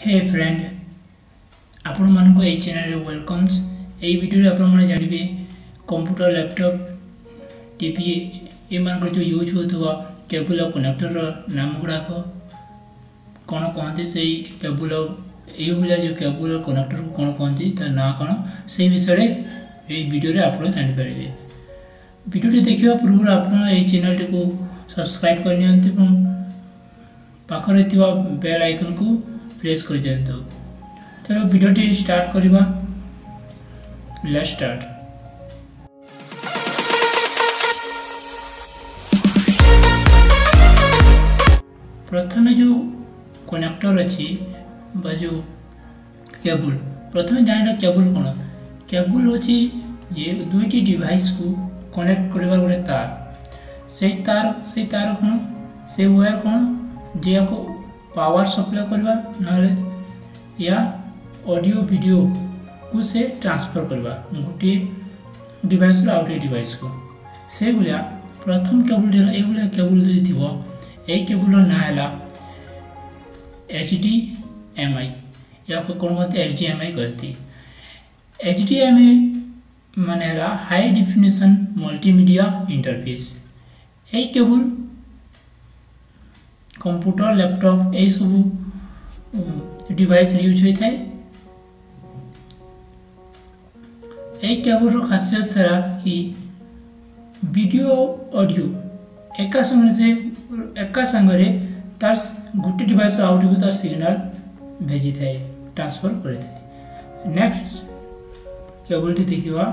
हे friend आपण मानको ए channel रे वेलकम्स। ए वीडियो रे आपण माने जानिबे कंप्यूटर लैपटॉप टीवी ए मान जो यूज होतवा केबल और कनेक्टर रो नाम गुडा को कोन कहते से केबल ए भलिया जो केबल और कनेक्टर को कोन कहते त ना कोन से विषय रे ए वीडियो रे आपण जानि परिबे। वीडियो रे देखिबा पूर्व आपण ए चैनल को सब्सक्राइब कर नियंते पाखरे थिबा बेल आइकन को प्रेस कर दियंतु। चलो वीडियो टी स्टार्ट करिबा। Let's start. प्रथमे जो कनेक्टर अछि बा जो केबल प्रथमे जानिना केबल कोन केबल अछि ये दुईटी डिवाइस को कनेक्ट करबा गोटे तार से तार कोन से वायर कोन जे को पावर सप्लाई करवा नले या ऑडियो वीडियो को से ट्रांसफर करवा गोटे डिवाइस रो आउट डिवाइस को से गुलिया प्रथम केबल देला ए गुलिया केबल जे थिबो ए केबल रो ना हैला HDMI या को कोन कहते HDMI कहती। HDMI माने हैला हाई डेफिनेशन मल्टीमीडिया इंटरफेस। ए केबल कंप्यूटर लैपटॉप ए सब डिवाइस यूज होता है। एक केबल रो खासियत है कि वीडियो ऑडियो एका संगे तार गोटे डिवाइस आउट को तार सिग्नल भेजी थाए ट्रांसफर करि थाए। नेक्स्ट केबल टी देखिबा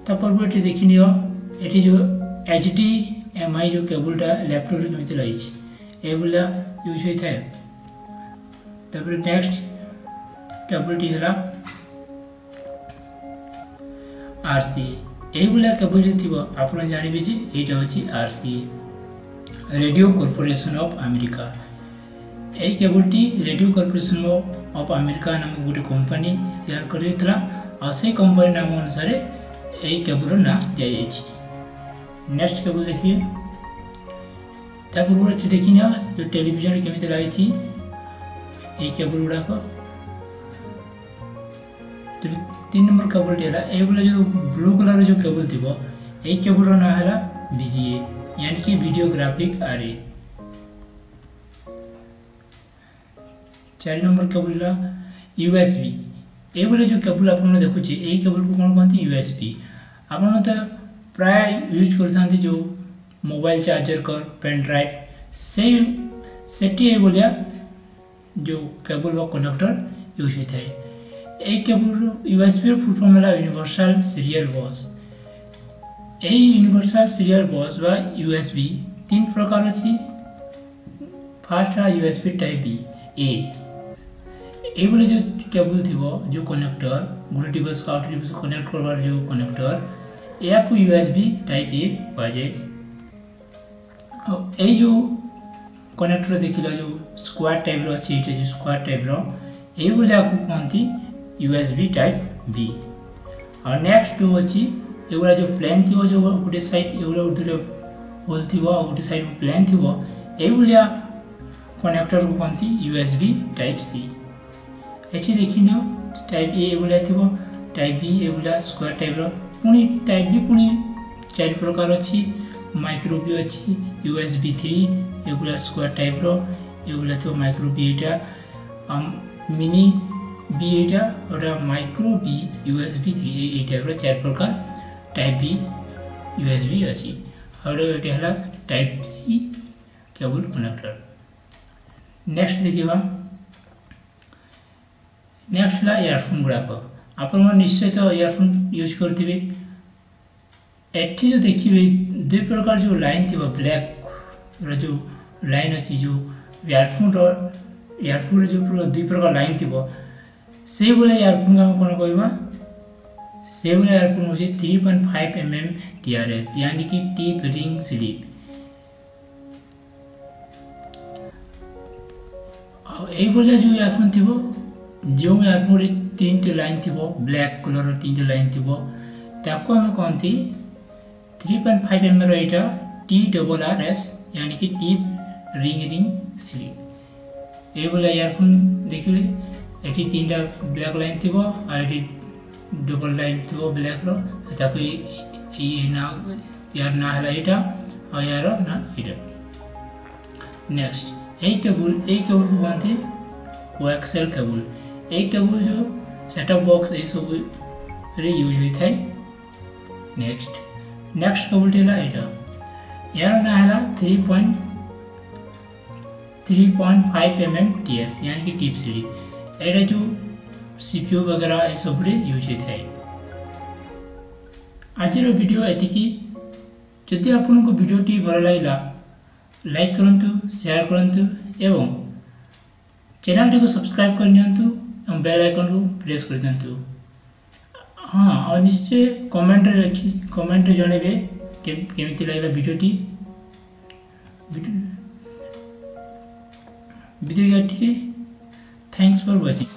तापर टी देखिनियो एठी जो HDMI जो केबलटा लैपटॉप रे केमिति लाइछि ए बोला यूज होता है। तब नेक्स्ट केबल टी हला RCA ए बोला केबल जे थिबो आपण जानिबे जे एटा अछि RCA radio corporation of America. A cable T radio corporation of America नाम गोटे कंपनी तैयार करितला आ से कंपनी नाम अनुसार ए केबल रो नाम दिया जायछि। नेक्स्ट केबल देखिए तापूर्व देखिए जो टेलीविजन केमिति लाइछि ए केबल गुडा को 3 नंबर केबल डेला ए बोले जो ब्लू कलर जो केबल थिबो ए केबल रो ना हला VGA यानी कि वीडियो ग्राफिक आरे। 4 नंबर केबल ला USB ए बोले जो केबल आपण देखुछि ए केबल को कोन कहंती USB। आपण त प्राय यूज करथांती जो मोबाइल चार्जर कर पेन ड्राइव से सेटी ए बोलिया जो केबल व कनेक्टर यूज होता है। ए केबल USB फुल फॉर्म है यूनिवर्सल सीरियल बस। ए यूनिवर्सल सीरियल बस बा USB 3 प्रकार अछि। फर्स्ट है USB टाइप बी ए बोले जो केबल थिबो जो कनेक्टर गोटे डिवाइस का आउट डिवाइस कनेक्ट करबार जो कनेक्टर या को USB टाइप ए बाजे। ए जो कनेक्टर देखिला जो स्क्वायर टाइप रो अछि एटा जो स्क्वायर टाइप रो ए बोले आपको कहंती USB टाइप बी। और नेक्स्ट जो अछि एगुला जो प्लेन थिबो जो गोटे साइड एगुला उधर होल थिबो और गोटे साइड प्लेन थिबो ए बोलिया कनेक्टर को कहंती USB टाइप सी। एठी देखिनो टाइप ए बोलिया थिबो टाइप बी एगुला स्क्वायर टाइप रो पुनी टाइप बी पुनी 4 प्रकार अछि। माइक्रो बी अछि USB 3 एगुला स्क्वायर टाइप रो एगुला तो माइक्रो बी एटा मिनी बी एटा और micro B USB 3 A type रो 4 प्रकार टाइप बी USB अछि। और एटा हला type C cable connector. Next देखिबा नेक्स्ट ला इयरफोन गुडा को आपण निश्चय तो इयरफोन यूज करथिबे। एठी जो देखिबे 2 प्रकार जो लाइन थिबा ब्लैक रो जो लाइन अछि जो इयरफोन जो 2 प्रकार लाइन थिबो से बोले इयरफोन का कोन कहबा से बोले इयरफोन होछि 3.5 mm TRS यानी कि टिप रिंग स्लिप। आ ए बोले जो इयरफोन थिबो जो इयरफोन रे 3 लाइन थिबो ब्लैक कलर रो 3 लाइन थिबो ताको हम कहंती 3.5 mm एटा TRRS यानी कि टिप रिंग स्लिप। ये बोला इयरफोन देखिले एटी तीनटा ब्लैक लाइन थी आईडी डबल लाइन थी ब्लैक रो ताको ये ना यार ना हला इटा और यार ना इटा नेक्स्ट ए केबल को कहते कोएक्सियल केबल ए केबल जो सेटअप बॉक्स ए सब रे यूज होता है नेक्स्ट केबल टेला इटा यार ना हला 3.5 mm TS यानी कि टिप सीडी एटा जो CPU वगैरह ए सब रे यूज होता है आज वीडियो एतिकी जदि आपको वीडियोटी भल लगा लाइक करंतु शेयर करंतु एवं चैनल टी को सब्सक्राइब कर दिंतु और बेल आइकन को प्रेस कर दिंतु हाँ और निश्चय कमेंट जनइबे केमिति लागला वीडियोटी वीडियो थैंक्स फॉर वाचिंग।